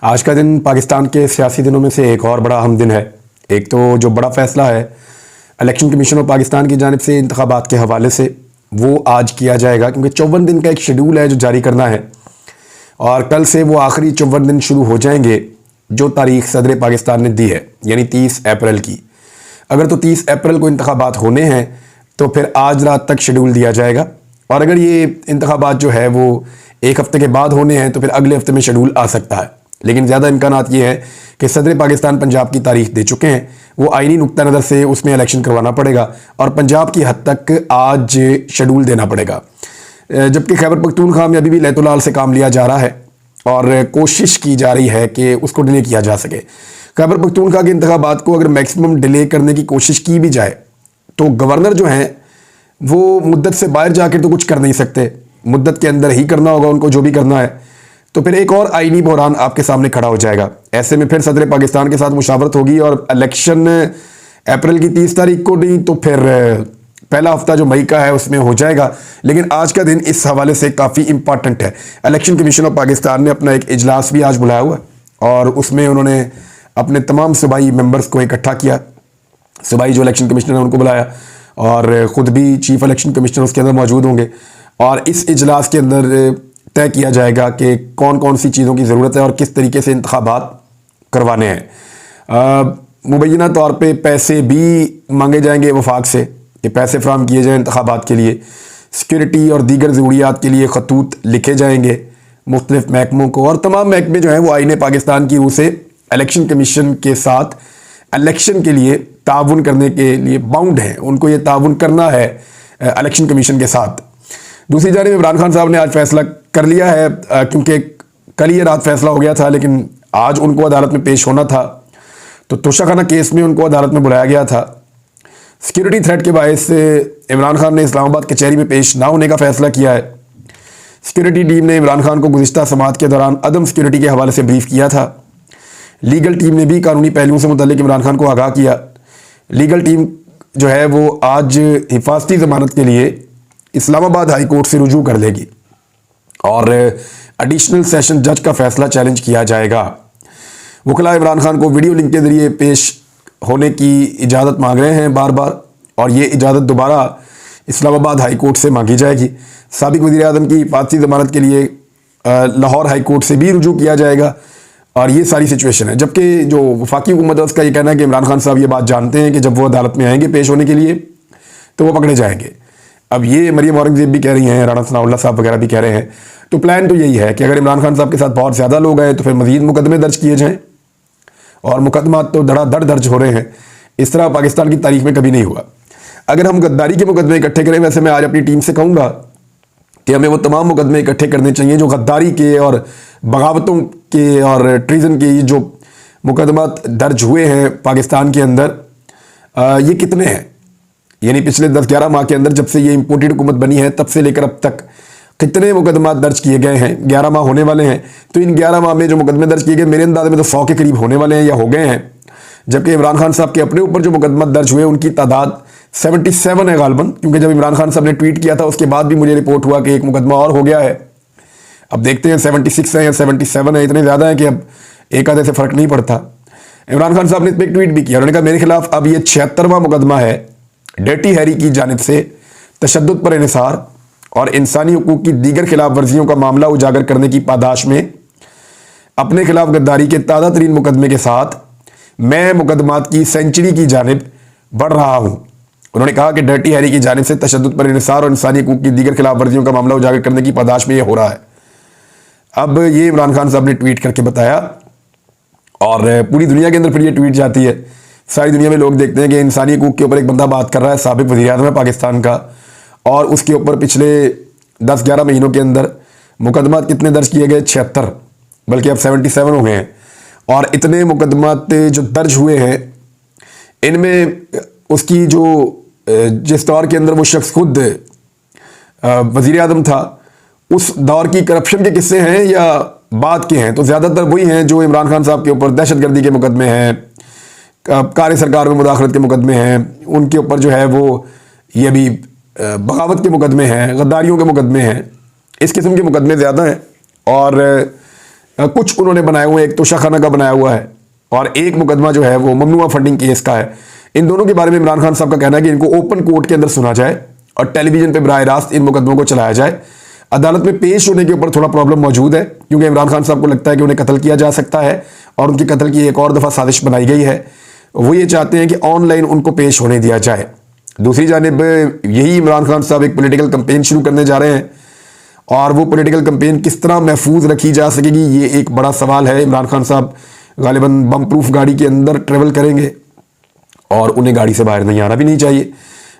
आज का दिन पाकिस्तान के सियासी दिनों में से एक और बड़ा अहम दिन है। एक तो जो बड़ा फैसला है इलेक्शन कमीशन ऑफ पाकिस्तान की जानिब से इंतखाबात के हवाले से, वो आज किया जाएगा, क्योंकि 54 दिन का एक शेड्यूल है जो जारी करना है और कल से वो आखिरी 54 दिन शुरू हो जाएंगे जो तारीख सदर पाकिस्तान ने दी है, यानी 30 अप्रैल की। अगर तो 30 अप्रैल को इंतखाबात होने हैं तो फिर आज रात तक शेड्यूल दिया जाएगा, और अगर ये इंतखाबात जो है वो एक हफ्ते के बाद होने हैं तो फिर अगले हफ्ते में शेड्यूल आ सकता है। लेकिन ज़्यादा इम्कानात ये है कि सदर पाकिस्तान पंजाब की तारीख दे चुके हैं, वो आईनी नुक्ता नज़र से उसमें इलेक्शन करवाना पड़ेगा और पंजाब की हद तक आज शेड्यूल देना पड़ेगा। जबकि खैबर पख्तूनख्वा में अभी भी लैतुलाल से काम लिया जा रहा है और कोशिश की जा रही है कि उसको डिले किया जा सके। खैबर पख्तूनख्वा के इंतखाबात को अगर मैक्सिमम डिले करने की कोशिश की भी जाए तो गवर्नर जो हैं वो मुद्दत से बाहर जाकर तो कुछ कर नहीं सकते, मुद्दत के अंदर ही करना होगा उनको जो भी करना है। तो फिर एक और आईनी बहरान आपके सामने खड़ा हो जाएगा। ऐसे में फिर सदर पाकिस्तान के साथ मुशावरत होगी और इलेक्शन अप्रैल की 30 तारीख को नहीं तो फिर पहला हफ्ता जो मई का है उसमें हो जाएगा। लेकिन आज का दिन इस हवाले से काफ़ी इंपॉर्टेंट है। इलेक्शन कमीशन ऑफ पाकिस्तान ने अपना एक इजलास भी आज बुलाया हुआ है और उसमें उन्होंने अपने तमाम सूबाई मेंबर्स को इकट्ठा किया। सूबाई जो इलेक्शन कमिश्नर है उनको बुलाया और ख़ुद भी चीफ इलेक्शन कमिश्नर उसके अंदर मौजूद होंगे और इस इजलास के अंदर तय किया जाएगा कि कौन कौन सी चीज़ों की ज़रूरत है और किस तरीके से इंतखाबात करवाने हैं। मुबैना तौर पे पैसे भी मांगे जाएंगे वफाक से कि पैसे फ्राहम किए जाएँ इंतखाबात के लिए। सिक्योरिटी और दीगर ज़रूरियात के लिए खतूत लिखे जाएंगे मुख्तलिफ महकमों को, और तमाम महकमे जो हैं वो आईने पाकिस्तान की रूह से इलेक्शन कमीशन के साथ इलेक्शन के लिए ताउन करने के लिए बाउंड हैं। उनको ये ताउन करना है इलेक्शन कमीशन के साथ। दूसरी जानिब इमरान खान साहब ने आज फैसला कर लिया है, क्योंकि कल ये रात फैसला हो गया था लेकिन आज उनको अदालत में पेश होना था, तो तोशाखाना केस में उनको अदालत में बुलाया गया था। सिक्योरिटी थ्रेट के बायस से इमरान खान ने इस्लामाबाद कचहरी में पेश ना होने का फैसला किया है। सिक्योरिटी टीम ने इमरान खान को गुज़िश्ता समाअत के दौरान अदम सिक्योरिटी के हवाले से ब्रीफ किया था। लीगल टीम ने भी कानूनी पहलुओं से मुतल्लिक इमरान खान को आगाह किया। लीगल टीम जो है वो आज हिफाजती ज़मानत के लिए इस्लामाबाद हाई कोर्ट से रुजू कर लेगी और एडिशनल सेशन जज का फैसला चैलेंज किया जाएगा। वकला इमरान खान को वीडियो लिंक के ज़रिए पेश होने की इजाज़त मांग रहे हैं बार बार, और ये इजाज़त दोबारा इस्लामाबाद हाई कोर्ट से मांगी जाएगी। साबिक वज़ीर आज़म की हिफाजती ज़मानत के लिए लाहौर हाई कोर्ट से भी रुजू किया जाएगा, और ये सारी सिचुएशन है। जबकि जो वफाकी हुकूमत है उसका ये कहना है कि इमरान खान साहब ये बात जानते हैं कि जब वो अदालत में आएंगे पेश होने के लिए तो वो पकड़े जाएंगे। अब ये मरियम औरंगज़ेब भी कह रही हैं, राणा सनाउल्लाह साहब वगैरह भी कह रहे हैं। तो प्लान तो यही है कि अगर इमरान खान साहब के साथ बहुत ज़्यादा लोग आए तो फिर मज़ीद मुकदमे दर्ज किए जाएँ, और मुकदमा तो धड़ाधड़ दर्ज हो रहे हैं। इस तरह पाकिस्तान की तारीख में कभी नहीं हुआ। अगर हम गद्दारी के मुकदमे इकट्ठे करें, वैसे मैं आज अपनी टीम से कहूँगा कि हमें वो तमाम मुकदमे इकट्ठे करने चाहिए जो गद्दारी के और बगावतों के और ट्रीज़न के जो मुकदमात दर्ज हुए हैं पाकिस्तान के अंदर। ये कितने हैं, यानी पिछले 10-11 माह के अंदर जब से ये इम्पोर्टेड हुकूमत बनी है तब से लेकर अब तक कितने मुकदमात दर्ज किए गए हैं। 11 माह होने वाले हैं, तो इन 11 माह में जो मुकदमे दर्ज किए गए मेरे अंदाजे में तो 100 के करीब होने वाले हैं या हो गए हैं। जबकि इमरान खान साहब के अपने ऊपर जो मुकदमा दर्ज हुए उनकी तादाद 77 है गालबन, क्योंकि जब इमरान खान साहब ने ट्वीट किया था उसके बाद भी मुझे रिपोर्ट हुआ कि एक मुकदमा और हो गया है। अब देखते हैं 76 है या 77 है, इतने ज़्यादा है कि अब एक आधे से फ़र्क नहीं पड़ता। इमरान खान साहब ने इस पर एक ट्वीट भी किया, उन्होंने कहा मेरे खिलाफ अब ये 76वां मुकदमा है डर्टी हैरी की जानिब से तशद्दुद पर इन्हिसार और इंसानी हुकूक की दीगर खिलाफ वर्जियों का मामला उजागर करने की पादाश में अपने खिलाफ गद्दारी के ताज़ा तरीन मुकदमे के साथ मैं मुकदमात की सेंचुरी की जानिब बढ़ रहा हूँ। उन्होंने कहा कि डर्टी हैरी की जानिब से तशद्दुद पर इन्हिसार और इंसानी हुकूक की दीगर खिलाफ वर्जियों का मामला उजागर करने की पादाश में ये हो रहा है। अब ये इमरान खान साहब ने ट्वीट करके बताया और पूरी दुनिया के अंदर फिर ये ट्वीट जाती है। सारी दुनिया में लोग देखते हैं कि इंसानी हुकूक के ऊपर एक बंदा बात कर रहा है, साबिक वज़ीर आज़म है पाकिस्तान का, और उसके ऊपर पिछले 10-11 महीनों के अंदर मुकदमात कितने दर्ज किए गए, 76, बल्कि अब 77 हो गए हैं। और इतने मुकदमात जो दर्ज हुए हैं इनमें उसकी जो जिस दौर के अंदर वो शख्स खुद वज़ीर आज़म था उस दौर की करप्शन के किस्से हैं या बाद के हैं, तो ज़्यादातर वही हैं जो इमरान खान साहब के ऊपर दहशतगर्दी के मुकदमे हैं, कार्य सरकार में मुदाखलत के मुकदमे हैं, उनके ऊपर जो है वो ये भी बगावत के मुकदमे हैं, गद्दारियों के मुकदमे हैं। इस किस्म के मुकदमे ज़्यादा हैं और कुछ उन्होंने बनाए हुए, एक तोशाखाना का बनाया हुआ है और एक मुकदमा जो है वो ममनुआ फंडिंग केस का है। इन दोनों के बारे में इमरान खान साहब का कहना है कि इनको ओपन कोर्ट के अंदर सुना जाए और टेलीविजन पे बराह रास्त इन मुकदमों को चलाया जाए। अदालत में पेश होने के ऊपर थोड़ा प्रॉब्लम मौजूद है, क्योंकि इमरान खान साहब को लगता है कि उन्हें कत्ल किया जा सकता है और उनके कत्ल की एक और दफ़ा साजिश बनाई गई है। वो ये चाहते हैं कि ऑनलाइन उनको पेश होने दिया जाए। दूसरी जानिब यही इमरान खान साहब एक पॉलिटिकल कैंपेन शुरू करने जा रहे हैं और वो पॉलिटिकल कैंपेन किस तरह महफूज रखी जा सकेगी, ये एक बड़ा सवाल है। इमरान खान साहब गालिबन बम प्रूफ गाड़ी के अंदर ट्रेवल करेंगे और उन्हें गाड़ी से बाहर नहीं आना भी नहीं चाहिए,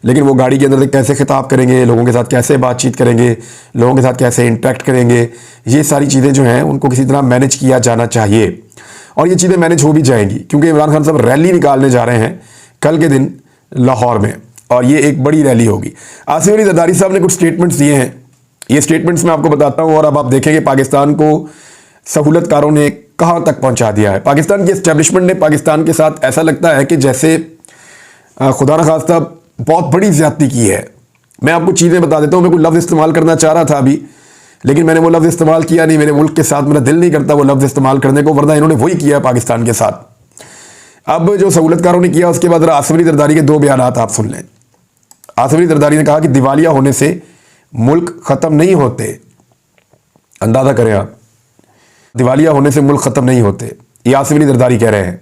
लेकिन वो गाड़ी के अंदर कैसे खिताब करेंगे, लोगों के साथ कैसे बातचीत करेंगे, लोगों के साथ कैसे इंटरेक्ट करेंगे, ये सारी चीज़ें जो हैं उनको किसी तरह मैनेज किया जाना चाहिए और ये चीज़ें मैनेज हो भी जाएंगी, क्योंकि इमरान खान साहब रैली निकालने जा रहे हैं कल के दिन लाहौर में और ये एक बड़ी रैली होगी। आसिफ अली जरदारी साहब ने कुछ स्टेटमेंट्स दिए हैं, ये स्टेटमेंट्स मैं आपको बताता हूँ और अब आप देखेंगे पाकिस्तान को सहूलतकारों ने कहाँ तक पहुँचा दिया है। पाकिस्तान की एस्टेब्लिशमेंट ने पाकिस्तान के साथ ऐसा लगता है कि जैसे खुदा न खास्ता बहुत बड़ी ज्यादती की है। मैं आपको चीज़ें बता देता हूँ, मैं कोई लफ्ज़ इस्तेमाल करना चाह रहा था अभी, लेकिन मैंने वो लफ्ज़ इस्तेमाल किया नहीं। मेरे मुल्क के साथ मेरा दिल नहीं करता वो लफ्ज़ इस्तेमाल करने को, वरना इन्होंने वही किया पाकिस्तान के साथ। अब जो सहूलतकारों ने किया उसके बाद आसिफ अली जरदारी के दो बयान आप सुन लें। आसिफ अली जरदारी ने कहा कि दिवालिया होने से मुल्क ख़त्म नहीं होते। अंदाज़ा करें आप, दिवालिया होने से मुल्क ख़त्म नहीं होते, ये आसिफ अली जरदारी कह रहे हैं।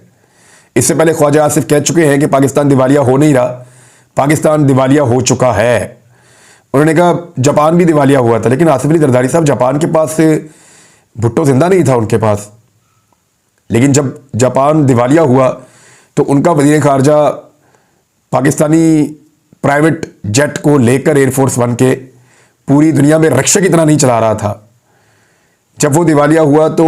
इससे पहले ख्वाजा आसिफ कह चुके हैं कि पाकिस्तान दिवालिया हो नहीं रहा, पाकिस्तान दिवालिया हो चुका है। उन्होंने कहा जापान भी दिवालिया हुआ था, लेकिन आसिफ अली जरदारी साहब जापान के पास भुट्टो जिंदा नहीं था उनके पास, लेकिन जब जापान दिवालिया हुआ तो उनका वज़ीर ख़ारजा पाकिस्तानी प्राइवेट जेट को लेकर एयरफोर्स वन के पूरी दुनिया में रक्षा की तरह नहीं चला रहा था। जब वो दिवालिया हुआ तो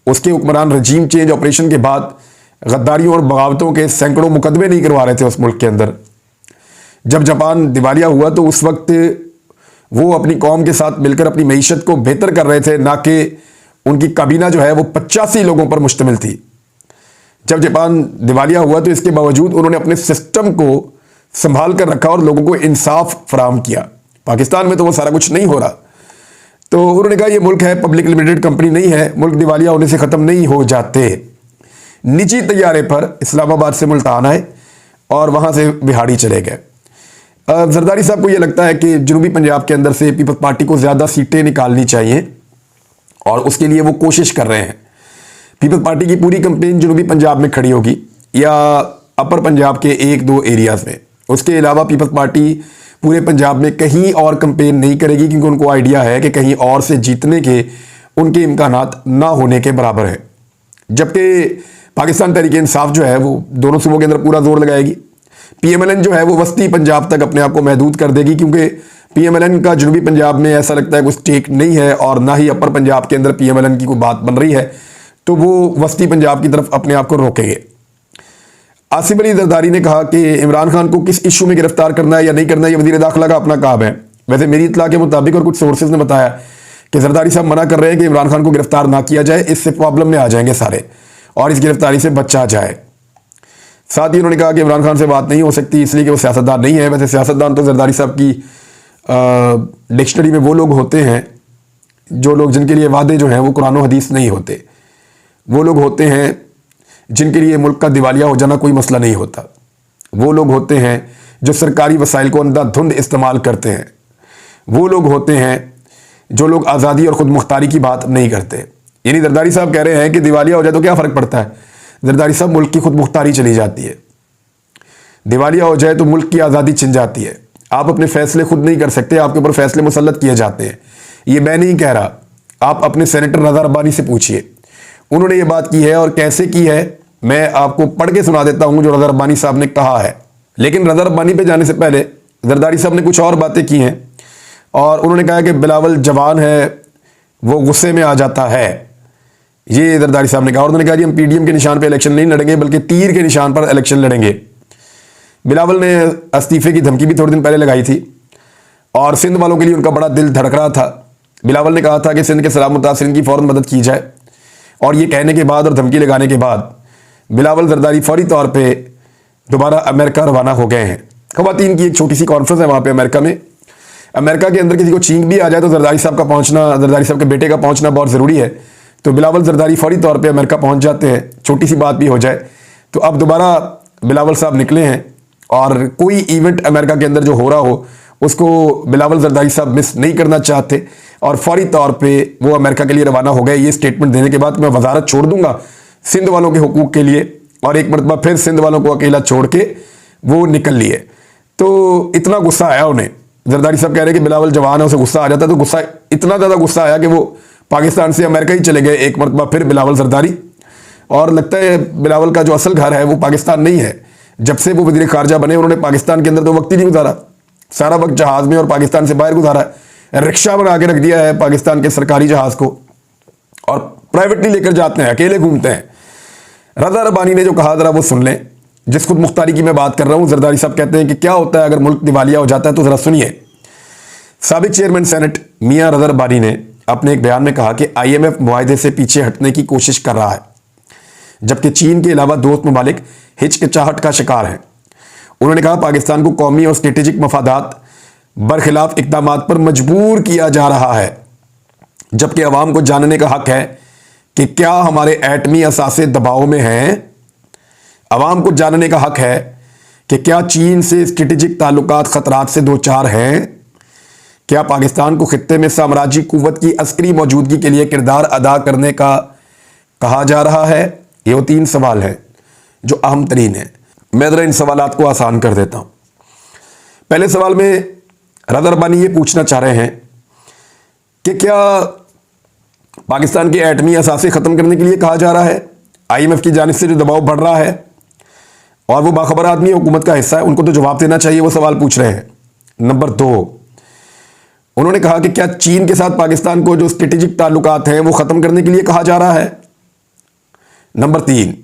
उसके हुक्मरान रजीम चेंज ऑपरेशन के बाद गद्दारियों और बगावतों के सैकड़ों मुकदमे नहीं करवा रहे थे उस मुल्क के अंदर। जब जापान दिवालिया हुआ तो उस वक्त वो अपनी कौम के साथ मिलकर अपनी मईशत को बेहतर कर रहे थे, ना कि उनकी काबीना जो है वो 85 लोगों पर मुश्तमिल थी। जब जापान दिवालिया हुआ तो इसके बावजूद उन्होंने अपने सिस्टम को संभाल कर रखा और लोगों को इंसाफ फराहम किया। पाकिस्तान में तो वो सारा कुछ नहीं हो रहा। तो उन्होंने कहा ये मुल्क है, पब्लिक लिमिटेड कंपनी नहीं है, मुल्क दिवालिया होने से ख़त्म नहीं हो जाते। निजी तैयारे पर इस्लामाबाद से मुल्तान आए और वहाँ से बिहाड़ी चले गए। जरदारी साहब को ये लगता है कि जनूबी पंजाब के अंदर से पीपल्स पार्टी को ज़्यादा सीटें निकालनी चाहिए और उसके लिए वो कोशिश कर रहे हैं। पीपल्स पार्टी की पूरी कैंपेन जनूबी पंजाब में खड़ी होगी या अपर पंजाब के एक दो एरियाज़ में। उसके अलावा पीपल्स पार्टी पूरे पंजाब में कहीं और कैंपेन नहीं करेगी, क्योंकि उनको आइडिया है कि कहीं और से जीतने के उनके इम्कानात ना होने के बराबर है। जबकि पाकिस्तान तहरीक इंसाफ जो है वो दोनों सूबों के अंदर पूरा जोर लगाएगी। PMLN जो है वो वस्ती पंजाब तक अपने आप को महदूद कर देगी, क्योंकि PMLN का जनूबी पंजाब में ऐसा लगता है कुछ स्टेक नहीं है और ना ही अपर पंजाब के अंदर PMLN की कोई बात बन रही है, तो वो वस्ती पंजाब की तरफ अपने आप को रोकेंगे। आसिफ अली जरदारी ने कहा कि इमरान खान को किस इशू में गिरफ्तार करना है या नहीं करना है, ये वज़ीर दाखिला का अपना काम है। वैसे मेरी इत्तला के मुताबिक और कुछ सोर्सेज ने बताया कि जरदारी साहब मना कर रहे हैं कि इमरान खान को गिरफ्तार ना किया जाए, इससे प्रॉब्लम में आ जाएंगे सारे और इस गिरफ्तारी से बचा जाए। साथ ही उन्होंने कहा कि इमरान खान से बात नहीं हो सकती इसलिए कि वो सियासतदान नहीं है। वैसे सियासतदान तो जरदारी साहब की डिक्शनरी में वो लोग होते हैं जो लोग जिनके लिए वादे जो हैं वो कुरान और हदीस नहीं होते। वो लोग होते हैं जिनके लिए मुल्क का दिवालिया हो जाना कोई मसला नहीं होता। वो लोग होते हैं जो सरकारी वसाइल को अंधाधुंध इस्तेमाल करते हैं। वो लोग होते हैं जो लोग आज़ादी और ख़ुद मुख्तारी की बात नहीं करते। यानी जरदारी साहब कह रहे हैं कि दिवालिया हो जाए तो क्या फ़र्क पड़ता है, जरदारी साहब मुल्क की खुद मुख्तारी चली जाती है। दिवालिया हो जाए तो मुल्क की आज़ादी छिन जाती है। आप अपने फैसले खुद नहीं कर सकते, आपके ऊपर फैसले मुसल्लत किए जाते हैं। ये मैं नहीं कह रहा, आप अपने सेनेटर रज़ा रब्बानी से पूछिए, उन्होंने ये बात की है और कैसे की है मैं आपको पढ़ के सुना देता हूँ जो रज़ा रब्बानी साहब ने कहा है। लेकिन रज़ा रब्बानी पे जाने से पहले जरदारी साहब ने कुछ और बातें की हैं और उन्होंने कहा कि बिलावल जवान है, वो गुस्से में आ जाता है। ये जरदारी साहब ने कहा और उन्होंने कहा जी हम PDM के निशान पे इलेक्शन नहीं लड़ेंगे बल्कि तीर के निशान पर इलेक्शन लड़ेंगे। बिलावल ने इस्तीफे की धमकी भी थोड़े दिन पहले लगाई थी और सिंध वालों के लिए उनका बड़ा दिल धड़क रहा था। बिलावल ने कहा था कि सिंध के सैलाब मुतासिरीन की फ़ौरन मदद की जाए और ये कहने के बाद और धमकी लगाने के बाद बिलावल जरदारी फौरी तौर पर दोबारा अमेरिका रवाना हो गए हैं। ख़वातीन की एक छोटी सी कॉन्फ्रेंस है वहाँ पर अमेरिका में। अमेरिका के अंदर किसी को छींक भी आ जाए तो जरदारी साहब का पहुँचना, जरदारी साहब के बेटे का पहुँचना बहुत ज़रूरी है तो बिलावल जरदारी फौरी तौर पे अमेरिका पहुंच जाते हैं, छोटी सी बात भी हो जाए। तो अब दोबारा बिलावल साहब निकले हैं और कोई इवेंट अमेरिका के अंदर जो हो रहा हो उसको बिलावल जरदारी साहब मिस नहीं करना चाहते और फौरी तौर पे वो अमेरिका के लिए रवाना हो गए। ये स्टेटमेंट देने के बाद मैं वजारत छोड़ दूंगा सिंध वालों के हुकूक के लिए, और एक मरतबा फिर सिंध वालों को अकेला छोड़ के वो निकल लिए। तो इतना गुस्सा आया उन्हें, जरदारी साहब कह रहे हैं कि बिलावल जवान है, उसे गुस्सा आ जाता है। तो गुस्सा इतना ज़्यादा गुस्सा आया कि वो पाकिस्तान से अमेरिका ही चले गए एक मरतबा फिर बिलावल जरदारी। और लगता है बिलावल का जो असल घर है वो पाकिस्तान नहीं है। जब से वो वज़ीर ख़ारजा बने उन्होंने पाकिस्तान के अंदर तो वक्त ही नहीं गुजारा, सारा वक्त जहाज़ में और पाकिस्तान से बाहर गुजारा है। रिक्शा बना के रख दिया है पाकिस्तान के सरकारी जहाज़ को और प्राइवेटली लेकर जाते हैं, अकेले घूमते हैं। रज़ा रब्बानी ने जो कहा ज़रा वो सुन लें, जिस खुद मुख्तारी की मैं बात कर रहा हूँ। जरदारी साहब कहते हैं कि क्या होता है अगर मुल्क दिवालिया हो जाता है, तो ज़रा सुनिए। साबिक चेयरमैन सेनेट मियां रज़ा रब्बानी ने अपने एक बयान में कहा कि IMF मुआहदे से पीछे हटने की कोशिश कर रहा है, जबकि चीन के अलावा दोस्त ममालिक हिचकिचाहट का शिकार हैं। उन्होंने कहा पाकिस्तान को कौमी और स्ट्रेटेजिक मफादात बरखिलाफ इक़दाम पर मजबूर किया जा रहा है, जबकि अवाम को जानने का हक है कि क्या हमारे एटमी असासे दबाव में हैं। अवाम को जानने का हक है कि क्या चीन से स्ट्रेटेजिक ताल्लुकात खतरात से दो चार हैं। क्या पाकिस्तान को खित्ते में साम्राज्यिक कुव्वत की अस्करी मौजूदगी के लिए किरदार अदा करने का कहा जा रहा है। ये वो 3 सवाल हैं जो अहम तरीन हैं। मैं ज़रा इन सवालात को आसान कर देता हूँ। पहले सवाल में रज़ा रब्बानी ये पूछना चाह रहे हैं कि क्या पाकिस्तान के एटमी असासे ख़त्म करने के लिए कहा जा रहा है। IMF की जानिब से जो दबाव बढ़ रहा है और वो बाखबर आदमी हुकूमत का हिस्सा है, उनको तो जवाब देना चाहिए। वो सवाल पूछ रहे हैं। नंबर 2, उन्होंने कहा कि क्या चीन के साथ पाकिस्तान को जो स्ट्रेटेजिक ताल्लुकात हैं वो ख़त्म करने के लिए कहा जा रहा है। नंबर 3,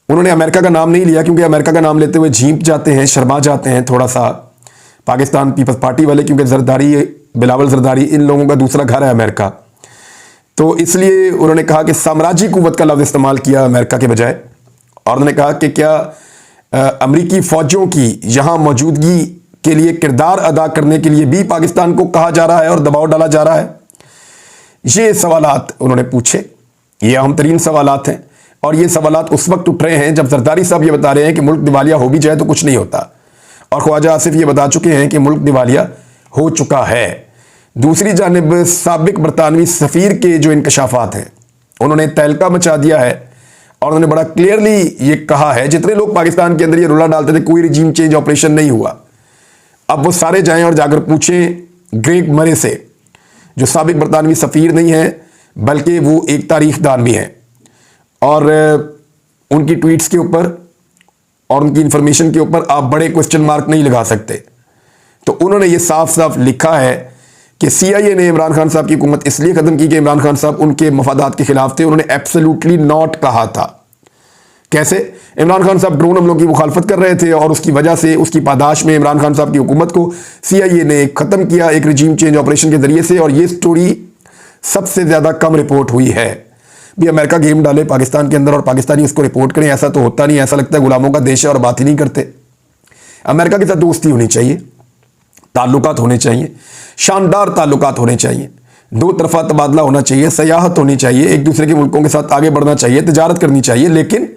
उन्होंने अमेरिका का नाम नहीं लिया क्योंकि अमेरिका का नाम लेते हुए झींप जाते हैं, शर्मा जाते हैं थोड़ा सा पाकिस्तान पीपल्स पार्टी वाले, क्योंकि जरदारी बिलावल जरदारी इन लोगों का दूसरा घर है अमेरिका। तो इसलिए उन्होंने कहा कि साम्राज्यिक कुव्वत का लफ्ज़ इस्तेमाल किया अमेरिका के बजाय। और उन्होंने कहा कि क्या अमरीकी फ़ौजों की यहाँ मौजूदगी के लिए किरदार अदा करने के लिए भी पाकिस्तान को कहा जा रहा है और दबाव डाला जा रहा है। ये सवालात उन्होंने पूछे, ये अहम तरीन सवालात हैं। और ये सवालात उस वक्त उठ रहे हैं जब जरदारी साहब ये बता रहे हैं कि मुल्क दिवालिया हो भी जाए तो कुछ नहीं होता, और ख्वाजा आसिफ ये बता चुके हैं कि मुल्क दिवालिया हो चुका है। दूसरी जानिब साबिक बरतानवी सफ़ीर के जो इंकशाफात हैं उन्होंने तहलका मचा दिया है और उन्होंने बड़ा क्लियरली ये कहा है, जितने लोग पाकिस्तान के अंदर ये रुला डालते थे कोई रिजीम चेंज ऑपरेशन नहीं हुआ, अब वो सारे जाएं और जाकर पूछें ग्रेग मरे से, जो साबिक बरतानवी सफ़ीर नहीं है बल्कि वो एक तारीखदान भी हैं, और उनकी ट्वीट्स के ऊपर और उनकी इंफॉर्मेशन के ऊपर आप बड़े क्वेश्चन मार्क नहीं लगा सकते। तो उन्होंने ये साफ साफ लिखा है कि CIA ने इमरान खान साहब की हुकूमत इसलिए ख़त्म की कि इमरान खान साहब उनके मफादात के खिलाफ थे। उन्होंने एब्सोल्युटली नॉट कहा था। कैसे? इमरान खान साहब ड्रोन हमलों की मुखालफत कर रहे थे और उसकी वजह से उसकी पादाश में इमरान खान साहब की हुकूमत को CIA ने ख़त्म किया एक रिजीम चेंज ऑपरेशन के ज़रिए से, और ये स्टोरी सबसे ज़्यादा कम रिपोर्ट हुई है। भी अमेरिका गेम डाले पाकिस्तान के अंदर और पाकिस्तानी उसको रिपोर्ट करें, ऐसा तो होता नहीं। ऐसा लगता है गुलामों का देश है और बात ही नहीं करते। अमेरिका के साथ दोस्ती होनी चाहिए, ताल्लुकात होने चाहिए, शानदार ताल्लुकात होने चाहिए, दो तरफा तबादला होना चाहिए, सयाहत होनी चाहिए, एक दूसरे के मुल्कों के साथ आगे बढ़ना चाहिए, तिजारत करनी चाहिए, लेकिन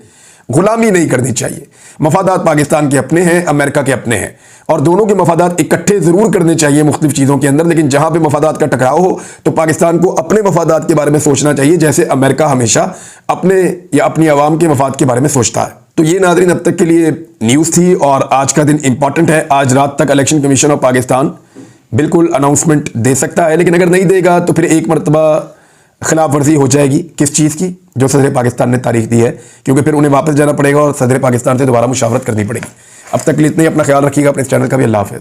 गुलामी नहीं करनी चाहिए। मफादात पाकिस्तान के अपने हैं, अमेरिका के अपने हैं, और दोनों के मफादात इकट्ठे ज़रूर करने चाहिए मुख्तलिफ चीज़ों के अंदर। लेकिन जहाँ पे मफादात का टकराव हो तो पाकिस्तान को अपने मफादात के बारे में सोचना चाहिए, जैसे अमेरिका हमेशा अपने या अपनी आवाम के मफाद के बारे में सोचता है। तो ये नाज़रीन अब तक के लिए न्यूज़ थी, और आज का दिन इंपॉर्टेंट है। आज रात तक इलेक्शन कमीशन ऑफ पाकिस्तान बिल्कुल अनाउंसमेंट दे सकता है, लेकिन अगर नहीं देगा तो फिर एक मरतबा खिलाफ वर्जी हो जाएगी। किस चीज़ की? जो सदर पाकिस्तान ने तारीख दी है, क्योंकि फिर उन्हें वापस जाना पड़ेगा और सदर पाकिस्तान से दोबारा मुशावरत करनी पड़ेगी। अब तक के लिए इतना ही। अपना ख्याल रखिएगा, अपने चैनल का भी। अल्लाह हाफ़िज़।